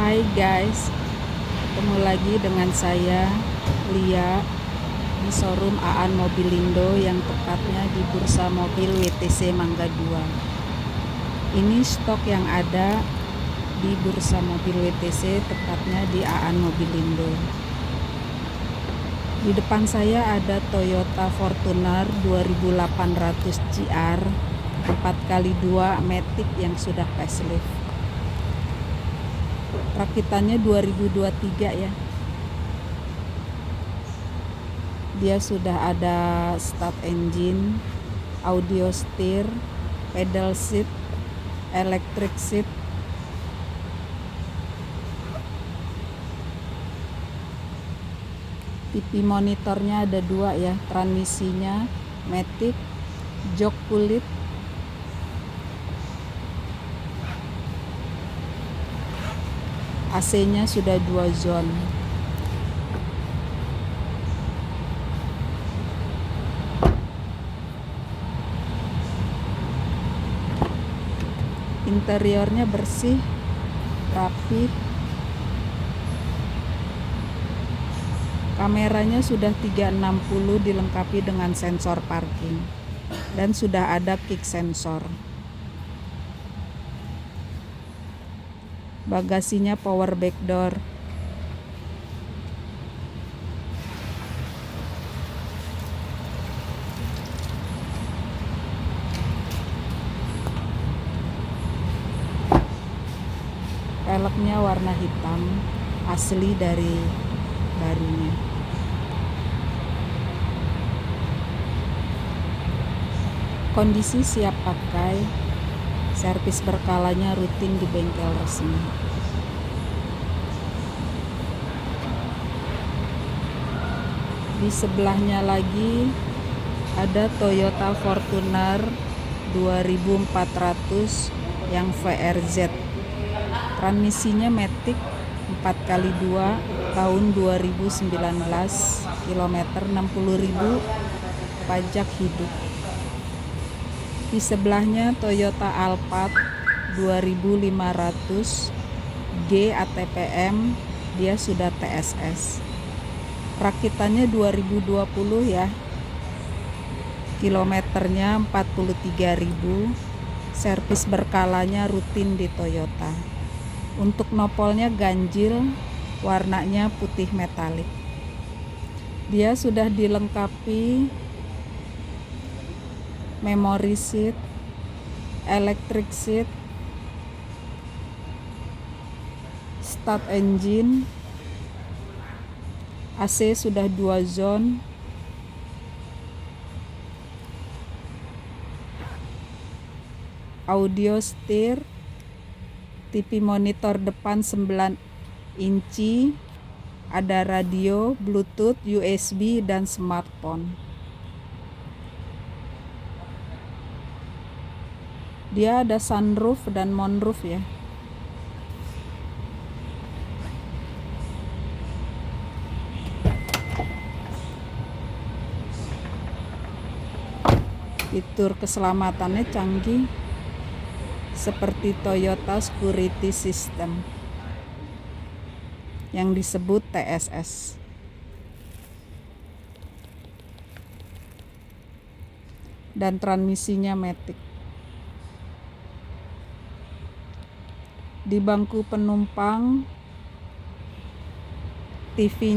Hai guys, ketemu lagi dengan saya Lia di showroom Aan Mobilindo yang tepatnya di Bursa Mobil WTC Mangga 2. Ini stok yang ada di Bursa Mobil WTC tepatnya di Aan Mobilindo. Di depan saya ada Toyota Fortuner 2800 GR 4x2 Matic yang sudah facelift. Rakitannya 2023 ya. Dia sudah ada start engine, audio steer, pedal seat, electric seat. TV monitornya ada 2 ya, transmisinya Matic, jok kulit, AC-nya sudah 2 zone. Interiornya bersih, rapi. Kameranya sudah 360 dilengkapi dengan sensor parking dan sudah ada kick sensor. Bagasinya power back door. Velgnya warna hitam, asli dari barunya. Kondisi siap pakai, servis berkalanya rutin di bengkel resmi. Di sebelahnya lagi ada Toyota Fortuner 2400 yang VRZ. Transmisinya Matic 4x2 tahun 2019, kilometer 60.000, pajak hidup. Di sebelahnya Toyota Alphard 2500 G ATPM, dia sudah TSS. Rakitannya 2020 ya. Kilometernya 43.000. Servis berkalanya rutin di Toyota. Untuk nopolnya ganjil, warnanya putih metalik. Dia sudah dilengkapi memory seat, electric seat, start engine, AC sudah 2 zone, audio steer, TV monitor depan 9 inci, ada radio, Bluetooth, USB, dan smartphone. Dia ada sunroof dan moonroof ya. Fitur keselamatannya canggih seperti Toyota Security System yang disebut TSS. Dan transmisinya Matic. Di bangku penumpang, TV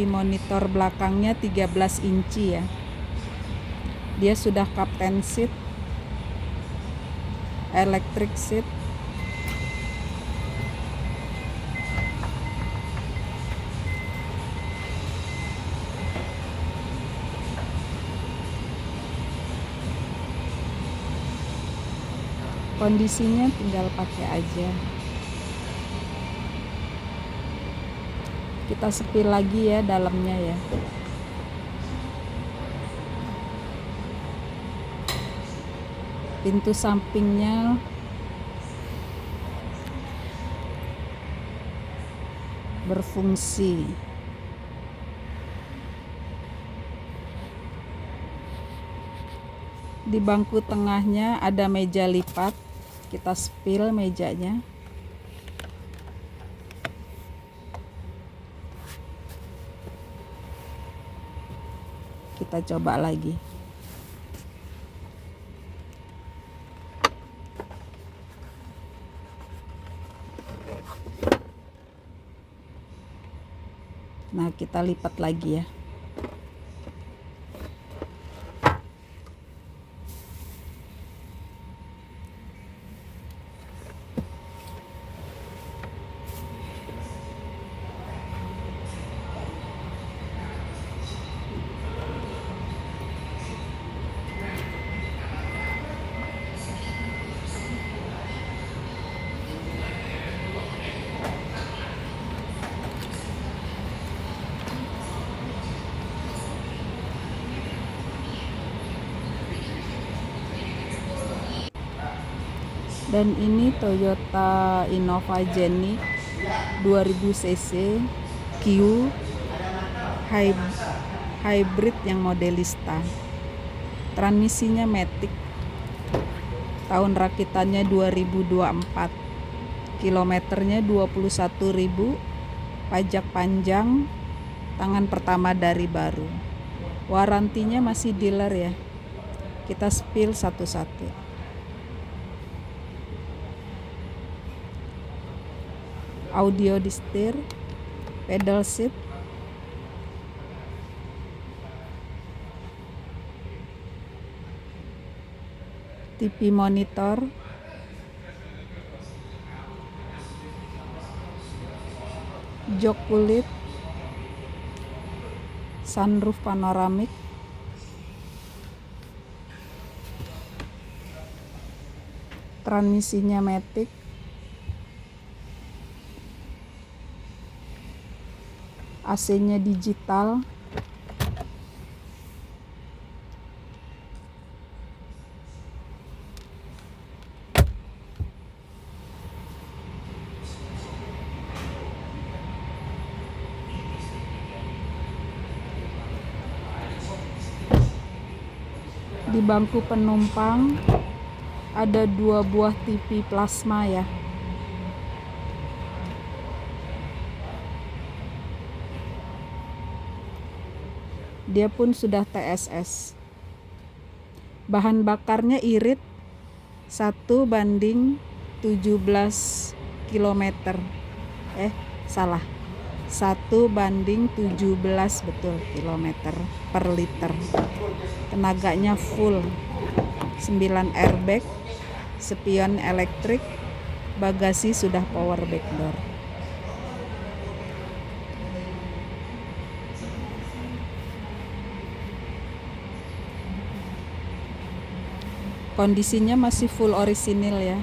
monitor belakangnya 13 inci ya. Dia sudah captain seat, electric seat, kondisinya tinggal pakai aja. Kita sepil lagi ya dalamnya ya. Pintu sampingnya berfungsi. Di bangku tengahnya ada meja lipat. Kita spill mejanya. kita coba lagi. Nah, kita lipat lagi ya. Dan ini Toyota Innova Genic 2000 cc Q hybrid yang modelista. Transmisinya matic. Tahun rakitannya 2024. Kilometernya 21.000. Pajak panjang. Tangan pertama dari baru. Warantinya masih dealer ya. Kita spill satu-satu. Audio di setir, pedal seat, TV monitor, jok kulit, sunroof panoramik, transmisinya matic, AC-nya digital, di bangku penumpang ada 2 buah TV plasma ya. Dia pun sudah TSS. Bahan bakarnya irit 1:17 km. Salah. 1:17 betul kilometer per liter. Tenaganya full. 9 airbag, spion elektrik, bagasi sudah power back door. Kondisinya masih full orisinil ya.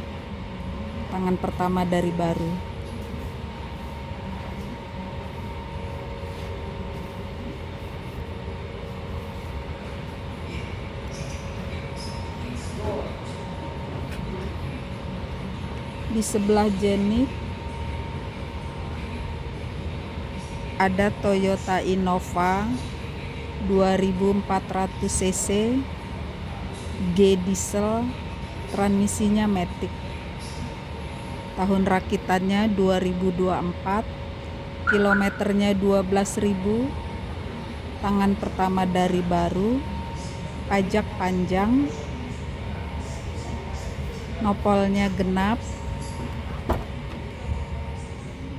Tangan pertama dari baru. Di sebelah Genic ada Toyota Innova 2400 cc G diesel, transmisinya matic. Tahun rakitannya 2024, kilometernya 12.000, tangan pertama dari baru, pajak panjang, nopolnya genap,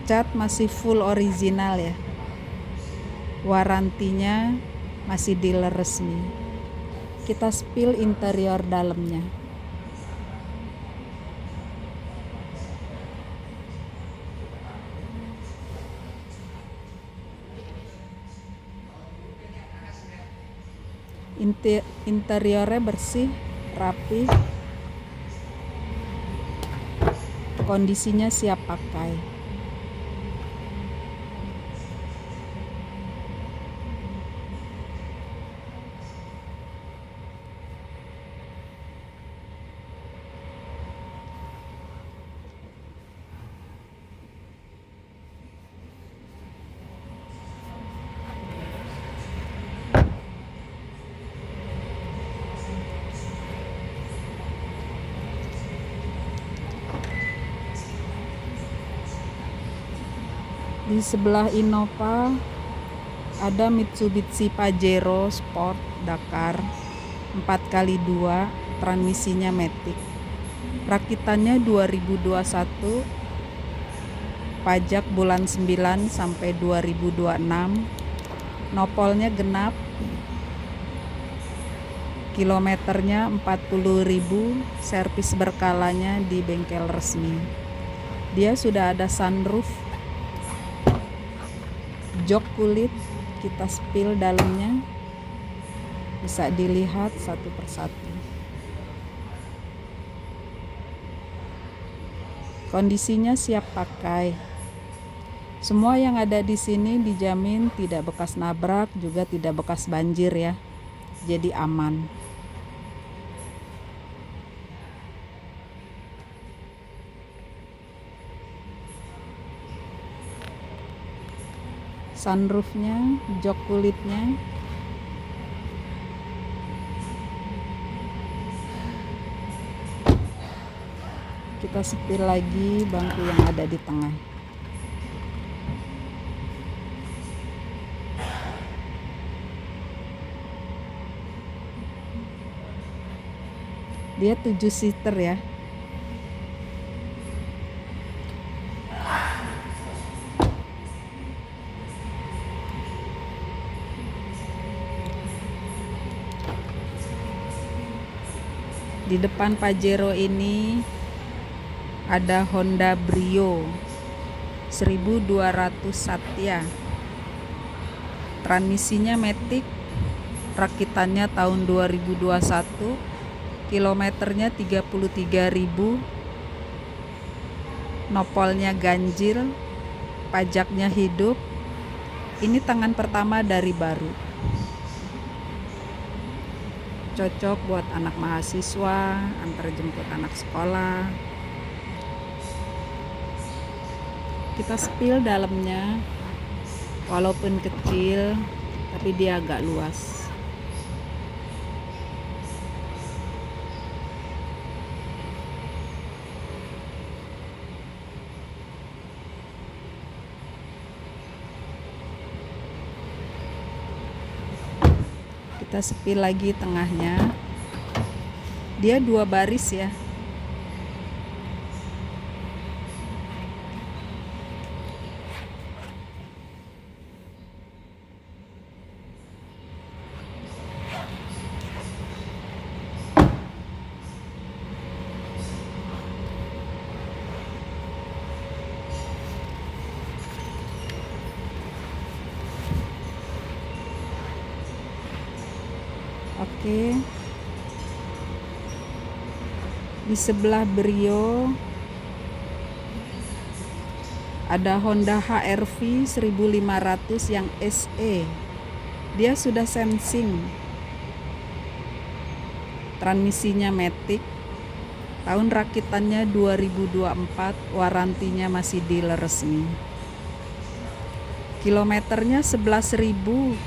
cat masih full original ya, warantinya masih dealer resmi. Kita spill interior dalamnya. Interiornya bersih, rapi, kondisinya siap pakai. Di sebelah Innova ada Mitsubishi Pajero Sport Dakar 4x2, transmisinya matic. Rakitannya 2021, pajak bulan 9 sampai 2026, nopolnya genap, kilometernya 40.000, servis berkalanya di bengkel resmi. Dia sudah ada sunroof, jok kulit, kita spill dalamnya, bisa dilihat satu persatu. Kondisinya siap pakai. Semua yang ada di sini dijamin tidak bekas nabrak, juga tidak bekas banjir ya. Jadi aman. Sunroofnya, jok kulitnya, kita setir lagi bangku yang ada di tengah. Dia 7 seater ya. Di depan Pajero ini ada Honda Brio 1200 Satya. Transmisinya matic, rakitannya tahun 2021, kilometernya 33.000, nopolnya ganjil, pajaknya hidup. Ini tangan pertama dari baru. Cocok buat anak mahasiswa, antar jemput anak sekolah. Kita spill dalamnya, walaupun kecil tapi dia agak luas. Kita spill lagi tengahnya. Dia 2 baris ya. Oke. Di sebelah Brio ada Honda HR-V 1500 yang SE. Dia sudah sensing. Transmisinya matic. Tahun rakitannya 2024, warantinya masih dealer resmi. Kilometernya 11.000.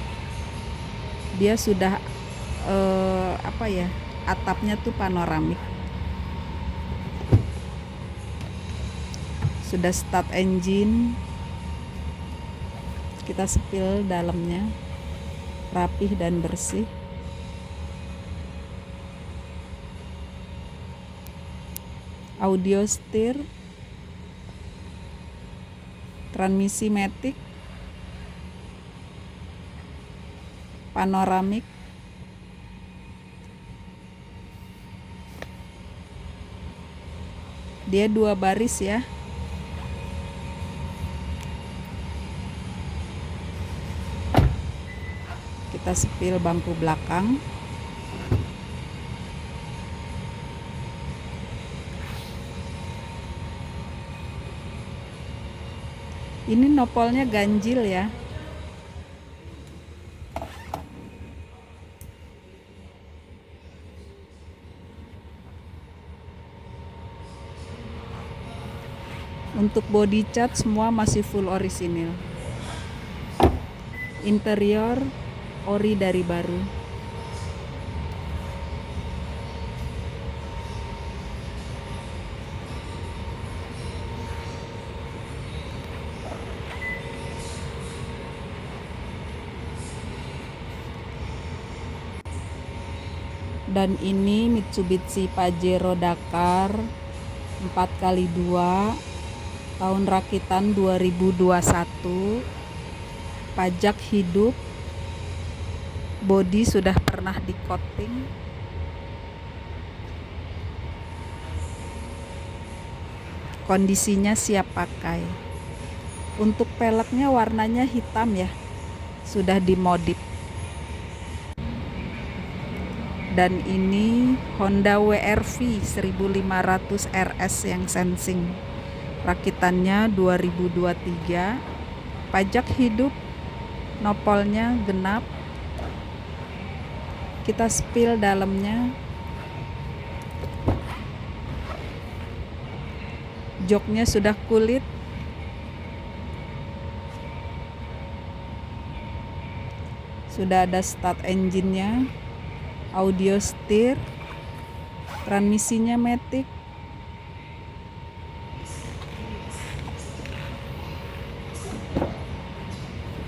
Dia sudah atapnya tuh panoramik. Sudah start engine. Kita spill dalamnya, rapih dan bersih. Audio steer, transmisi matic, panoramik. Dia 2 baris ya. Kita spill bangku belakang. Ini nopolnya ganjil ya. Untuk body cat semua masih full orisinil. Interior ori dari baru. Dan ini Mitsubishi Pajero Dakar 4x2 tahun rakitan 2021, pajak hidup, bodi sudah pernah di coating, kondisinya siap pakai. Untuk peleknya warnanya hitam ya, sudah dimodif. Dan ini Honda WR-V 1500 RS yang sensing, rakitannya 2023, pajak hidup, nopolnya genap. Kita spill dalamnya. Joknya sudah kulit. Sudah ada start engine-nya, audio steer, transmisinya matic.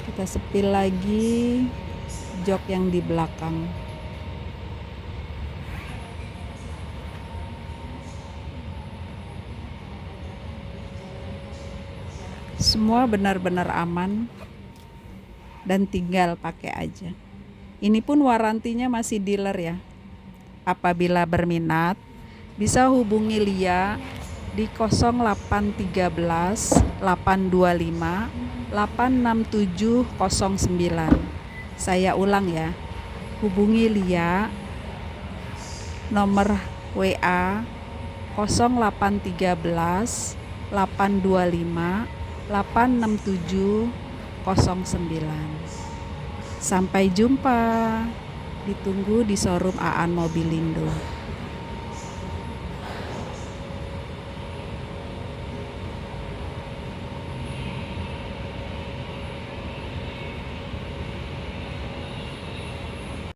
Kita spill lagi jok yang di belakang. Semua benar-benar aman dan tinggal pakai aja. Ini pun warantinya masih dealer ya. Apabila berminat, bisa hubungi Lia di 0813 825 86709. Saya ulang ya. Hubungi Lia nomor WA 0813 825 86709. Sampai jumpa. Ditunggu di showroom Aan Mobilindo.